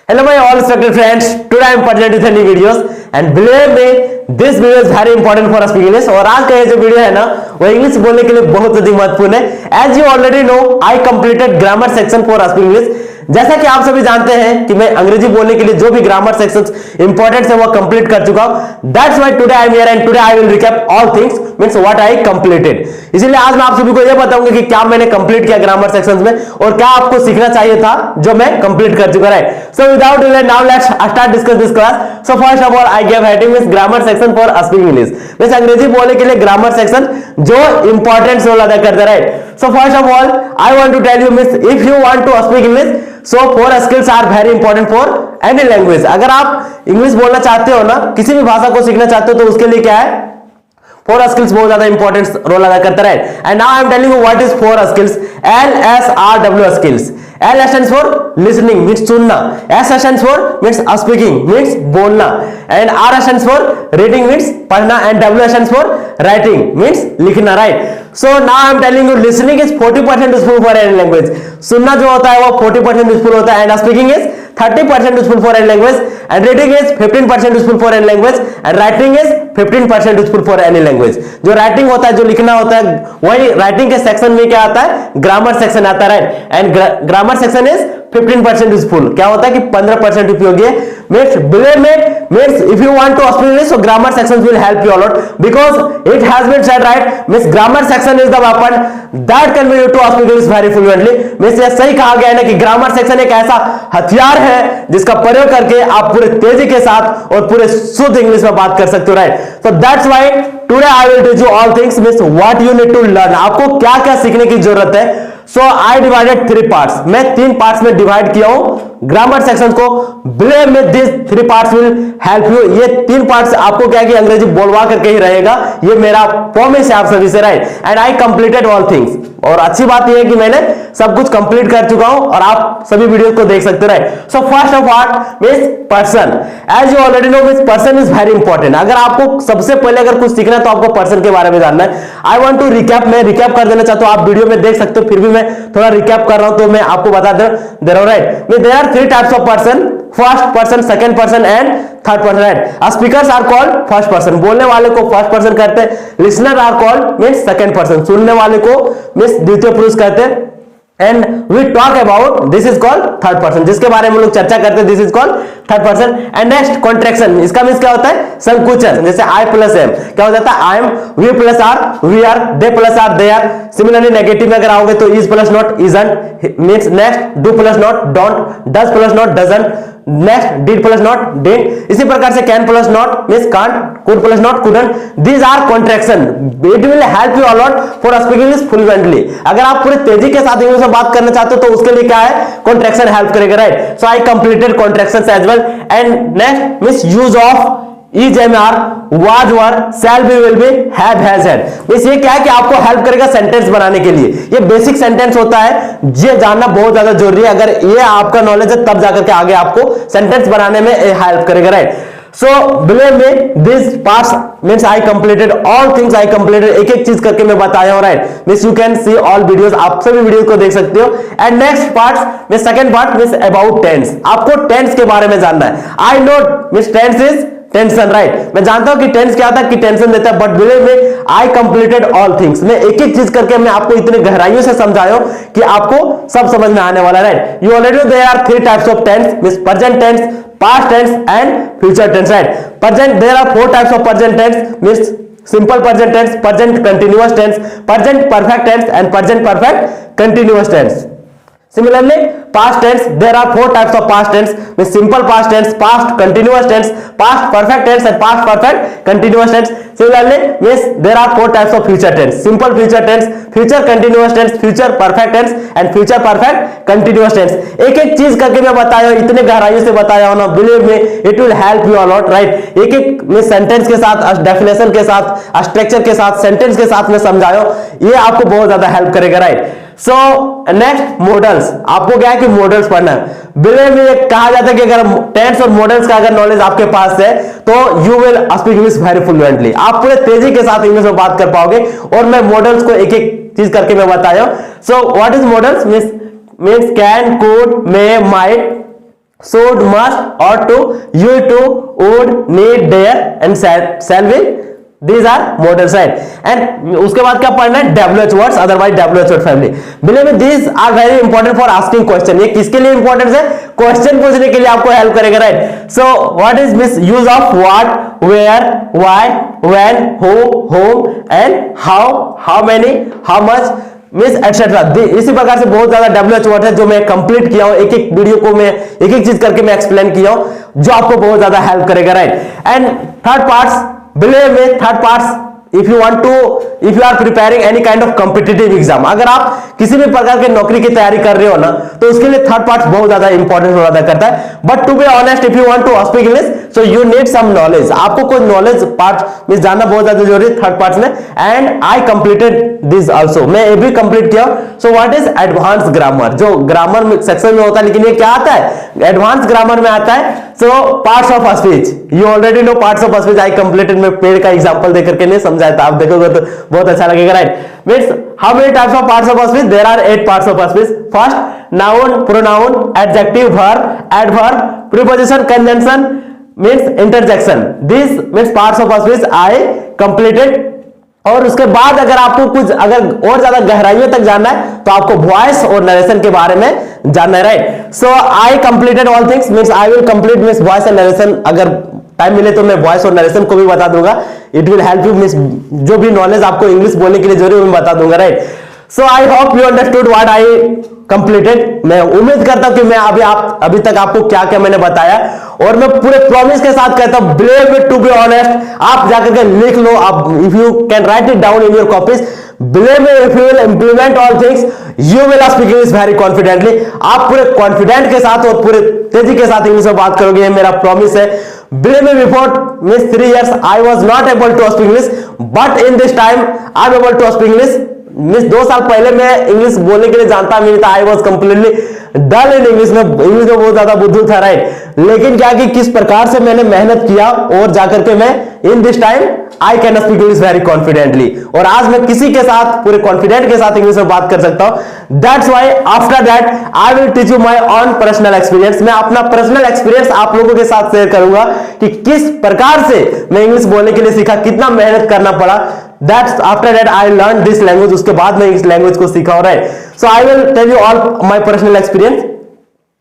Hello my all respected friends, today I am presenting with new videos and believe me this video is very important for us English। और आज का ये जो video है ना वो इंग्लिश बोलने के लिए बहुत अधिक महत्वपूर्ण है। As you already know, I completed grammar section for us English। जैसा कि आप सभी जानते हैं कि मैं अंग्रेजी बोलने के लिए जो भी ग्रामर सेक्शंस इंपॉर्टेंट है वो कंप्लीट कर चुका हूं। That's why today I am here and today I will recap all things means what I completed. इसीलिए आज मैं आप सभी को ये बताऊंगा कि क्या मैंने कंप्लीट किया ग्रामर सेक्शंस में और क्या आपको सीखना चाहिए था जो मैं कंप्लीट कर चुका है। So without delay now let's start discuss this class. So first of all I give heading means grammar section for speaking English means अंग्रेजी बोलने के लिए ग्रामर सेक्शन जो इंपॉर्टेंट रोल अदा करता है। So first of all I want to tell you means if you want to speak English so 4 skills are very important for any language. अगर आप इंग्लिश बोलना चाहते हो ना, किसी भी भाषा को सीखना चाहते हो तो उसके लिए क्या है 4 स्किल्स बहुत ज्यादा इंपॉर्टेंट रोल अदा करता है। And now I am telling you what is 4 skills. LSRW skills. L stands for listening means सुनना, S stands for means speaking means बोलना, and R stands for reading means पढ़ना, and W stands for writing means लिखना, right? So now I am telling you listening is 40% useful for any language। सुनना जो होता है वो 40% useful होता है, and speaking is 30% useful for any language, and reading is 15% useful for any language, and writing is 15% useful for any language। जो writing होता है, जो लिखना होता है, वही राइटिंग के सेक्शन में क्या आता है ग्रामर सेक्शन आता है, right? And grammar section is 15% useful. क्या होता है कि 15% उपयोगी है। Means believe me means if you want to speak English so grammar section will help you a lot because it has been said right means grammar section is the weapon that can be used to speak English very fluently. Means ये सही कहा गया है ना कि grammar section एक ऐसा हथियार है जिसका प्रयोग करके आप पूरे तेजी के साथ और पूरे शुद्ध इंग्लिश में बात कर सकते हो, right? So that's why today I will teach you all things means what you need to learn. आपको क्या क्या सीखने की जरूरत है। So I divided 3 parts. मैं 3 पार्ट्स में डिवाइड किया हूं ग्रामर सेक्शन को। Believe me this 3 parts will help you. ये 3 पार्ट्स आपको क्या है कि अंग्रेजी बोलवा करके ही रहेगा, ये मेरा प्रॉमिस है आप सभी से, right? And I completed all things. और अच्छी बात यह है कि मैंने सब कुछ कंप्लीट कर चुका हूं और आप सभी वीडियो को देख सकते हो, right? So first of all means person. As you already know means person is very important. अगर आपको सबसे पहले अगर कुछ सीखना है तो आपको पर्सन के बारे में जानना है। I want to recap. मैं रिकैप कर देना चाहता हूं, आप वीडियो में देख सकते हो, फिर भी मैं थोड़ा रिकैप कर रहा हूं तो मैं आपको बता दे रहा हूं, right? Means there are 3 types of person, first person, second person and third person, right? Speakers are called first person, बोलने वाले को फर्स्ट पर्सन कहते हैं। Listener are called means second person, सुनने वाले को मींस द्वितीय पुरुष कहते हैं। And we talk about this is called third person, जिसके बारे में हम लोग चर्चा करते हैं, this is called third person. And next contraction, इसका मींस क्या होता है संकुचन। जैसे आई प्लस एम क्या हो जाता है I am, we plus are we are, they plus are they are. Similarly negative में अगर आओगे तो is plus not isn't means next do plus not don't, does plus not doesn't, next did plus not did. इसी प्रकार से can plus not means can't, could plus not couldn't. These are contraction. It will help you a lot for speaking English fluently. अगर आप पूरे तेजी के साथ English में बात करना चाहते हो तो उसके लिए क्या है कॉन्ट्रैक्शन हेल्प करेगा, right? So I completed contractions as well. And next means use of is, am are, was, were, shall be, will be, have, has, had. Means ये क्या है कि आपको हेल्प करेगा सेंटेंस बनाने के लिए। ये बेसिक सेंटेंस होता है, ये जानना बहुत ज्यादा जरूरी है। अगर ये आपका नॉलेज है तब जाकर के आगे आपको सेंटेंस बनाने में हेल्प करेगा, right? So believe me this parts means I completed all things. I completed एक एक चीज करके मैं बताया हूं, right? Means you can see all videos, आप सभी वीडियो को देख सकते हो। And next part means second part means about tense. आपको टेंस के बारे में जानना है। I know means tense is tension, right? मैं जानता हूं कि टेंस क्या था कि टेंशन देता है, but believe me I completed all things. मैं एक एक चीज करके मैं आपको इतने गहराइयों से समझाया कि आपको सब समझ में आने वाला है, right? You already know there are 3 types of tense means present tense, past tense and future tense, right? Present, there are 4 types of present tense means simple present tense, present continuous tense, present perfect tense and present perfect continuous tense. Similarly past tense, there are 4 types of past tense means simple past tense, past continuous tense, past perfect tense and past perfect continuous tense. Similarly means there are 4 types of future tense, simple future tense, future continuous tense, future perfect tense and future perfect continuous tense. एक एक चीज करके मैं बताया हूं, इतने गहराइयों से बताया हूं ना, believe me it will help you a lot, right? एक एक में सेंटेंस के साथ, डेफिनेशन के साथ, स्ट्रक्चर के साथ, सेंटेंस के साथ में समझाया हूं, ये आपको बहुत ज्यादा हेल्प करेगा, राइट? So next models. आपको क्या है कि मॉडल्स पढ़ना है। बिलीव मी कहा जाता है कि अगर टेंस और मॉडल्स का अगर नॉलेज आपके पास है तो you will speak English very fluently. आप पूरे तेजी के साथ इंग्लिश में बात कर पाओगे। और मैं मॉडल्स को एक एक चीज करके मैं बताया हूं। So what is models means can, could, may, might, should, must, ought to, you to, would, need, dare and shall be. These are modals, right? And उसके बाद क्या पढ़ना है? WH words, otherwise WH word family. Believe me, these are very important for asking question. ये किसके लिए important है? Question पूछने के लिए आपको help करेगा, right? So what is this use of what, where, why, when, who, whom and how many, how much, means etcetera. इसी प्रकार से बहुत ज्यादा WH वर्ड है जो मैं कंप्लीट किया हूं, एक एक वीडियो को मैं एक एक चीज करके मैं एक्सप्लेन किया हूं जो आपको बहुत ज्यादा हेल्प करेगा, right? And third parts, believe me, third parts if you are preparing any kind of competitive exam, अगर आप किसी भी प्रकार के नौकरी की तैयारी कर रहे हो ना, तो उसके लिए थर्ड पार्ट बहुत ज्यादा इंपॉर्टेंट रोल अदा करता है। But to be honest, if you want to speak English, so you need some knowledge. आपको कोई नॉलेज पार्ट में जानना बहुत ज्यादा जरूरी है थर्ड पार्ट में। And I completed this also, मैं ये भी कंप्लीट किया। So what is advance grammar, जो ग्रामर में सेक्शन में होता है, लेकिन ये क्या आता है? एडवांस ग्रामर में आता है। So parts of speech, you already know parts of speech, I completed. मैं पेड़ का एग्जांपल देकर के नहीं समझाया था, आप देखोगे तो बहुत अच्छा लगेगा, right? Means how many types of parts of speech? There are 8 parts of speech. First, noun, pronoun, adjective, verb, adverb, preposition, conjunction, means interjection. This means parts of speech I completed. और उसके बाद अगर आपको कुछ अगर और ज्यादा गहराइयों तक जानना है तो आपको वॉइस और नरेशन के बारे में जानना है, right? So I completed all things, means I will complete means voice and narration. अगर टाइम मिले तो मैं वॉइस और नरेशन को भी बता दूंगा। It will help you, means जो भी नॉलेज आपको इंग्लिश बोलने के लिए जरूरी है मैं बता दूंगा, right? So I hope you understood what I completed. मैं उम्मीद करता हूं कि मैं अभी तक आपको क्या क्या मैंने बताया, और मैं पूरे प्रॉमिस के साथ कहता हूं, believe me, to be honest, आप जाकर के लिख लो, आप if you can write it down in your copies, believe me, if you will implement all things, you will speak English very confidently. आप पूरे कॉन्फिडेंट के साथ और पूरे तेजी के साथ इंग्लिश में बात करोगे, ये मेरा प्रॉमिस है। Believe me, before means 3 years I was not able to speak English, but in this time I am able to speak English। Means 2 साल पहले मैं इंग्लिश बोलने के लिए जानता नहीं था, I was completely dull in English में, इंग्लिश में बहुत ज्यादा बुद्धू था, राइट? लेकिन क्या कि किस प्रकार से मैंने मेहनत किया और जाकर के मैं in this time I can speak English very confidently, और आज मैं किसी के साथ पूरे कॉन्फिडेंट के साथ इंग्लिश में बात कर सकता हूं। That's why after that I will teach you my own personal experience. मैं अपना पर्सनल एक्सपीरियंस आप लोगों के साथ शेयर करूंगा कि किस प्रकार से मैं इंग्लिश बोलने के लिए सीखा, कितना मेहनत करना पड़ा। That's after that I learned this language, उसके बाद मैं इस लैंग्वेज को सीखा, right? So I will tell you all my personal experience.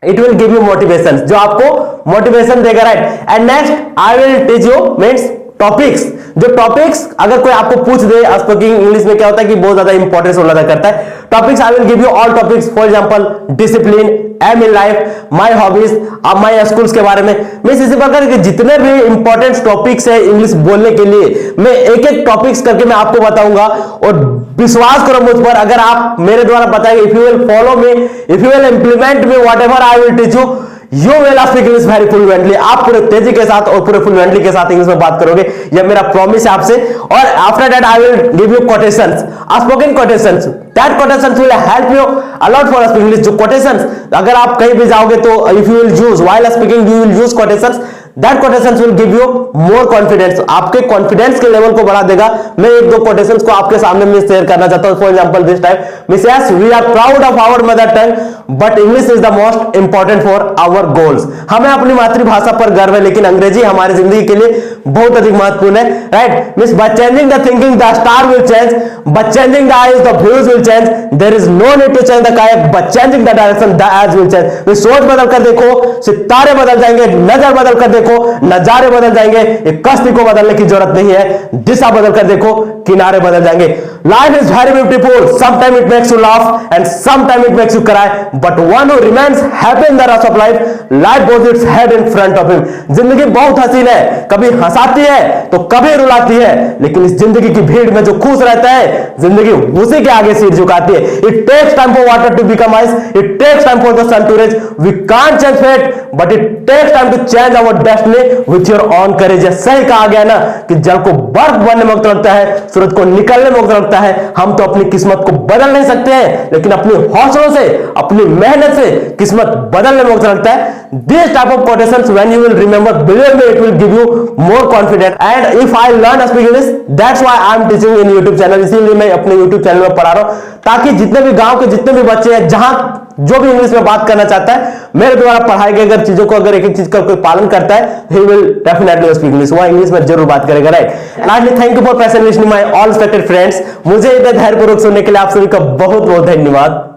It will give you motivation, जो आपको मोटिवेशन देगा, right? And next I will teach you means topics. जो टॉपिक्स अगर कोई आपको पूछ दे, स्पीकिंग इंग्लिश में क्या होता है कि बहुत ज्यादा इंपॉर्टेंस रोल अदा करता है। Topics I will give you all topics, for example discipline, aim in life, my hobbies, my schools के बारे में। मींस इसी प्रकार के जितने भी इंपॉर्टेंट टॉपिक्स है इंग्लिश बोलने के लिए, मैं एक एक टॉपिक्स करके मैं आपको बताऊंगा। और विश्वास करो मुझ पर, अगर आप मेरे द्वारा बताएंगे, if you will follow me, if you will implement me whatever I will teach you, you will speak English very fluently. आप पूरे तेजी के साथ और पूरे फ्लुएंटली के साथ इंग्लिश में बात करोगे, यह मेरा प्रॉमिस है आपसे। और after that I will give you quotations, spoken quotations. That quotations will help you a lot for speaking English. जो कोटेशंस अगर आप कहीं भी जाओगे तो if you will use while speaking, you will use quotations, that quotations will give you more confidence, आपके confidence के level को बढ़ा देगा। मैं एक दो कोटेशंस को आपके सामने में शेयर करना चाहता हूं। For example this time, miss yes, we are proud of our mother tongue but English is the most important for our goals. हमें अपनी मातृभाषा पर गर्व है, लेकिन अंग्रेजी हमारी जिंदगी के लिए बहुत अधिक महत्वपूर्ण है, right? Means by changing the thinking the star will change, by changing the eyes the views will change, there is no need to change the kayak, by changing the direction the edge will change. Means सोच बदल कर देखो, सितारे बदल जाएंगे, नजर बदल कर देखो, नजारे बदल जाएंगे। एक कश्ती को बदलने की जरूरत नहीं है, दिशा बदल कर देखो, किनारे बदल जाएंगे। Life is very beautiful, sometime it makes you laugh and sometime it makes you cry, but one who remains happy in the rest of life, life goes its head in front of him. जिंदगी बहुत हसीन है, कभी हंसाती है तो कभी रुलाती है, लेकिन इस जिंदगी की भीड़ में जो खुश रहता है, जिंदगी उसी के आगे सिर झुकाती है। It takes time for water to become ice, it takes time for the sun to rise, we can't change fate but it takes time to change our destiny with your own courage. सही कहा गया ना कि जल को बर्फ बनने में वक्त लगता है, सूरज को निकलने में वक्त लगता है। हम तो अपनी किस्मत को बदल नहीं सकते हैं, लेकिन अपने हौसलों से, अपनी मेहनत से किस्मत बदलने में वक्त लगता है। This type of quotations when you will remember, believe me, it will give you more confidence. And if I learn speak English, that's why I am teaching in YouTube channel. इसीलिए मैं अपने यूट्यूब चैनल में पढ़ा रहा हूं, ताकि जितने भी गांव के जितने भी बच्चे हैं, जहां जो भी इंग्लिश में बात करना चाहता है, मेरे द्वारा पढ़ाई गई अगर चीजों को अगर एक एक चीज का कोई पालन करता है, he will definitely speak English, वो इंग्लिश में जरूर बात करेगा, right. Lastly thank you for patient listening my all respected friends. मुझे इधर धैर्यपूर्वक सुनने के लिए आप सभी का बहुत बहुत धन्यवाद।